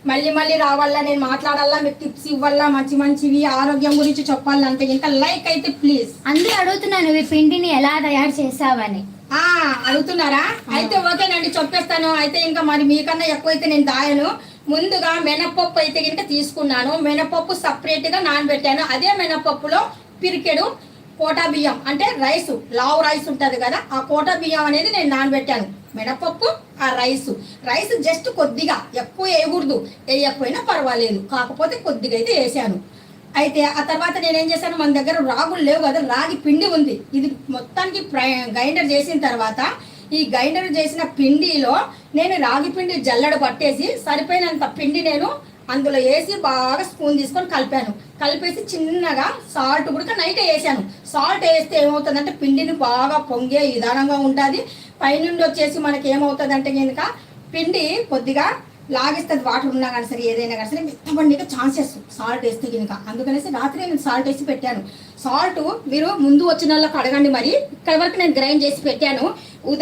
మళ్ళీ మళ్ళీ రావాలా, నేను మాట్లాడాలా, మీకు టిప్స్ ఇవ్వాలా, మంచి మంచివి ఆరోగ్యం గురించి చెప్పాలంటే ఇంకా లైక్ అయితే ప్లీజ్. అందరూ అడుగుతున్నాను ఈ పిండిని ఎలా తయారు చేసావని. అడుగుతున్నారా? అయితే ఓకేనండి, చెప్పేస్తాను. అయితే ఇంకా మరి మీకన్నా ఎక్కువైతే నేను దాయను. ముందుగా మినపప్పు అయితే కనుక తీసుకున్నాను. మినపప్పు సపరేట్గా నానబెట్టాను. అదే మినపప్పులో పిరికెడు కోటా బియ్యం అంటే రైసు, లావు రైస్ ఉంటుంది కదా, ఆ కోటా బియ్యం అనేది నేను నానబెట్టాను. మినపప్పు, ఆ రైస్ జస్ట్ కొద్దిగా, ఎక్కువ వేయకూడదు, వేయకపోయినా పర్వాలేదు, కాకపోతే కొద్దిగా అయితే వేసాను. అయితే ఆ తర్వాత నేనేం చేశాను, మన దగ్గర రాగులు లేవు కదా, రాగి పిండి ఉంది. ఇది మొత్తానికి గ్రైండర్ చేసిన తర్వాత ఈ గ్రైండర్ చేసిన పిండిలో నేను రాగి పిండి జల్లెడ పట్టేసి సరిపోయినంత పిండి నేను అందులో వేసి బాగా స్పూన్ తీసుకొని కలిపేసి చిన్నగా సాల్ట్ కూడా నైటే వేసాను. సాల్ట్ వేస్తే ఏమవుతుందంటే పిండిని బాగా పొంగే విధానంగా ఉంటుంది. పైనుండి వచ్చేసి మనకి ఏమవుతుందంటే కనుక పిండి కొద్దిగా లాగేస్తుంది, వాటర్ ఉన్నా కానీ సరే, ఏదైనా కానీ సరే మెత్తబండిగా ఛాన్సెస్ సాల్ట్ వేస్తే కనుక. అందుకనేసి రాత్రి నేను సాల్ట్ వేసి పెట్టాను. సాల్ట్ మీరు ముందు వచ్చిన వాళ్ళకి అడగండి. మరి ఇక్కడ వరకు నేను గ్రైండ్ చేసి పెట్టాను. ఉదయం